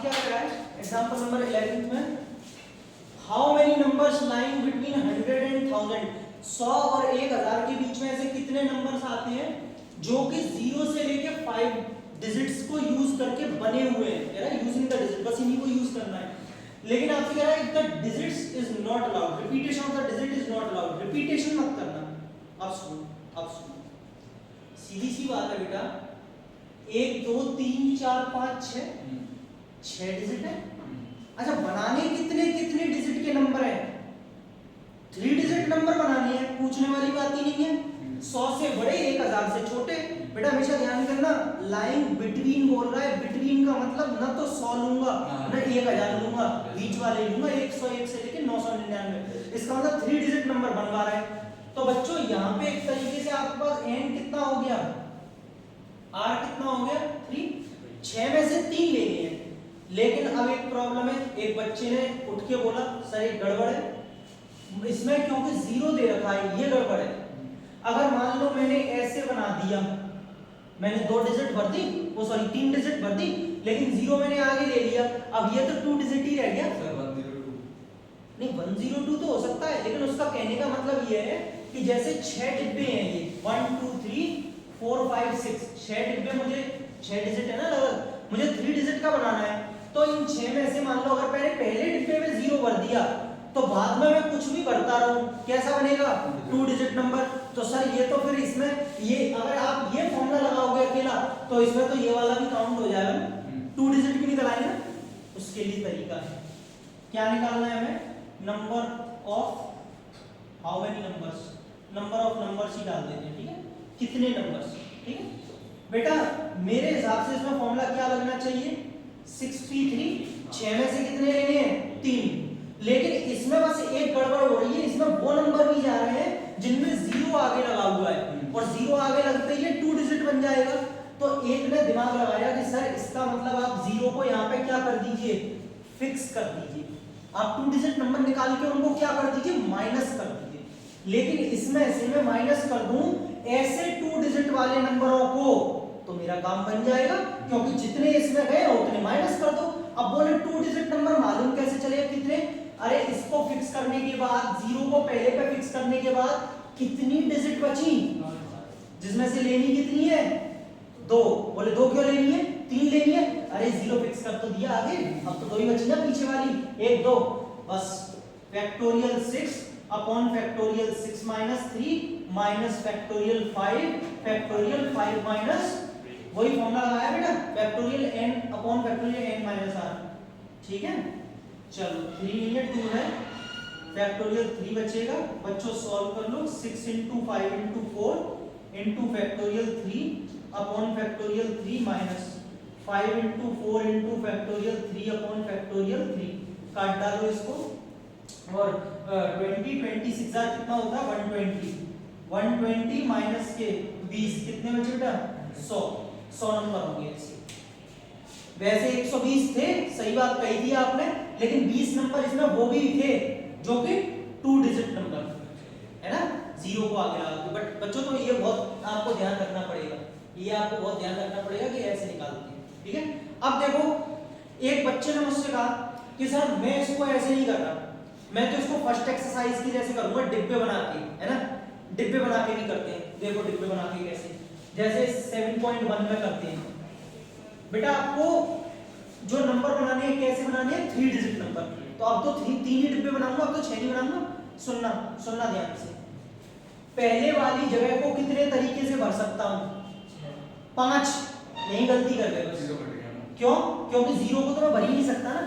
क्या करा है एग्जांपल नंबर 11 में, how many numbers lying between 100 and 1000, 100 और 1000 के बीच में ऐसे कितने नंबर्स आते हैं जो कि 0 से लेके 5 डिजिट्स को यूज करके बने हुए हैं। कह रहा है यूजिंग द डिजिट, बस इन्हीं को यूज करना है। लेकिन आपसे कह रहा है the digits is not allowed, repetition of the digit is not allowed, repetition मत करना। अब सुनो सीधी सी बात है बेटा, 1 2 3 4 5 6 डिजिट है। अच्छा बनाने कितने कितने डिजिट के नंबर है? 3 डिजिट नंबर बनाने हैं, पूछने वाली बात ही नहीं है। 100 से बड़े 1000 से छोटे। बेटा हमेशा ध्यान करना, लाइन बिटवीन बोल रहा है, बिटवीन का मतलब ना तो 100 लूंगा ना 1000 लूंगा, बीच वाले लूंगा 101 से लेके 999। इसका मतलब 3 डिजिट नंबर बनवा रहा है। तो बच्चों यहाँ पे एक तरीके से आपके पास n कितना हो गया, r कितना हो गया 3, 6 में से 3 लेने हैं। लेकिन अब एक प्रॉब्लम है, एक बच्चे ने उठ के बोला सर एक गड़बड़ है इसमें, क्योंकि 0 दे रखा है, ये गड़बड़ है। अगर मान लो मैंने ऐसे बना दिया, मैंने 2 डिजिट भर दी, वो सॉरी 3 डिजिट भर दी, लेकिन 0 मैंने आगे ले लिया, अब ये तो 2 डिजिट ही रह गया। नहीं 102 तो हो सकता है, लेकिन उसका कहने का मतलब ये है कि जैसे 6 डिब्बे हैं ये 1 2 3 4 5 6, 6 डिब्बे, मुझे 6 डिजिट है ना लगभग, मुझे 3 डिजिट का बनाना है। तो इन 6 में से मान लो अगर मैंने पहले डिब्बे में 0 भर दिया तो बाद में मैं कुछ भी भरता रहूं, कैसा बनेगा 2 डिजिट नंबर। तो सर ये तो फिर इसमें ये अगर आप ये फॉर्मूला लगाओगे अकेला तो इसमें तो ये वाला भी काउंट हो जाएगा ना, 2 डिजिट भी निकल आएंगे। उसके लिए तरीका है, क्या निकालना है हमें, number of how many numbers, number of numbers ही डाल देते हैं, ठीक है, कितने नंबर्स, ठीक है बेटा। मेरे हिसाब से इसमें फॉर्मूला क्या लगना चाहिए 63, 6 में से कितने लेने हैं 3, लेकिन इसमें बस एक गड़बड़ हो रही है, इसमें वो नंबर भी जा रहे हैं जिनमें 0 आगे लगा हुआ है, और 0 आगे लगते ही 2 डिजिट बन जाएगा। तो एक ने दिमाग लगाया कि सर इसका मतलब आप 0 को यहाँ पे क्या कर दीजिए, फिक्स कर दीजिए, आप 2 डिजिट नंबर निकाल के उनको क्या कर दीजिए, माइनस कर दीजिए। लेकिन इसमें से मैं माइनस कर दूं ऐसे 2 डिजिट वाले नंबरों को तो मेरा काम बन जाएगा, क्योंकि जितने इसमें गए उतने माइनस कर दो। अब बोले 2 डिजिट नंबर मालूम कैसे चलेगा कितने, अरे इसको फिक्स करने के बाद 0 को पहले पे फिक्स करने के बाद कितनी डिजिट बची, जिसमें से लेनी कितनी है 2, बोले 2 क्यों लेनी है 3 लेनी है, अरे 0 फिक्स कर तो दिया आगे, अब तो 2 ही बची ना पीछे वाली 1 2, बस factorial 6 upon factorial 6 minus 3 minus factorial 5 factorial 5 minus, वही फॉर्मूला लगाया बेटा, factorial n upon factorial n minus r, ठीक है। चलो 3 नहीं है 2 है, फैक्टोरियल 3 बचेगा। बच्चों सॉल्व कर लो, 6 × 5 × 4 × factorial 3 upon factorial 3 minus 5 × 4 × factorial 3 upon factorial 3, काट डालो इसको, और 20 26 कितना होता है 120, 120 माइनस के 20 कितने बचे बेटा 100 नंबर होंगे ऐसे। वैसे 120 थे, सही बात कही थी आपने, लेकिन 20 नंबर इसमें वो भी थे जो कि 2 डिजिट नंबर है ना, 0 को आगे लगा के। बट बच्चों तो ये बहुत आपको ध्यान रखना पड़ेगा, ये आपको बहुत ध्यान रखना पड़ेगा कि ऐसे निकालते हैं, ठीक है। अब देखो एक बच्चे ने मुझसे कहा कि सर मैं इसको ऐसे नहीं कर रहा, मैं तो इसको फर्स्ट एक्सरसाइज की जैसे करूंगा, डिब्बे बना के, है ना, डिब्बे बना के भी करते हैं, देखो डिब्बे बना के कैसे, जैसे 7.1 में करते हैं। बेटा आपको जो नंबर बनाने हैं कैसे बनाने हैं 3 डिजिट नंबर, तो अब तो 3 ही डिब्बे बनाऊंगा, अब तो 6 नहीं बनाऊंगा। सुनना ध्यान से, पहले वाली जगह को कितने तरीके से भर सकता हूं 5, यही गलती कर गए, क्यों, क्योंकि 0 को तो मैं भर ही नहीं सकता ना।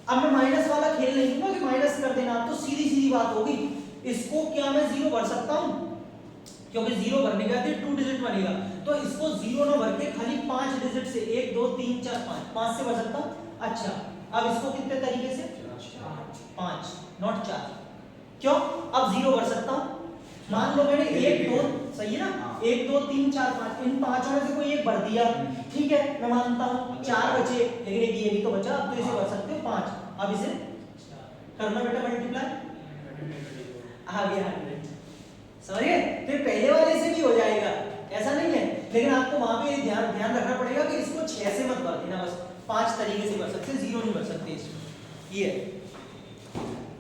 अब मैं माइनस वाला खेल नहीं दूंगा कि माइनस कर देना, तो सीधी सीधी बात होगी, इसको क्या मैं 0 भर सकता हूं, क्योंकि 0 भरने के बाद 2 डिजिट बनेगा, तो इसको 0 ना भर के खाली 5 डिजिट से 1 2 3 4 5 से भर सकता हूं। अच्छा अब इसको कितने तरीके से 5 नॉट 4, क्यों, अब 0 भर सकता हूं। मान लो मैंने 1 2 सही है ना, 1 2 3 4 5, इन पांचों में से कोई एक भर दिया, ठीक है, मैं मानता हूं 4 बचे, लेकिन एक ये भी तो बचा, अब तो इसे भर सकते हो 5। अब इसे करना बेटा मल्टीप्लाई, आ गया 100, समझिए, तो पहले वाले से भी हो जाएगा, ऐसा नहीं है, लेकिन आपको वहां पे ध्यान रखना पड़ेगा कि इसको 6 से मत भर देना, बस 5 तरीके से कर सकते हैं, जीरो नहीं कर सकते इसमें। ये है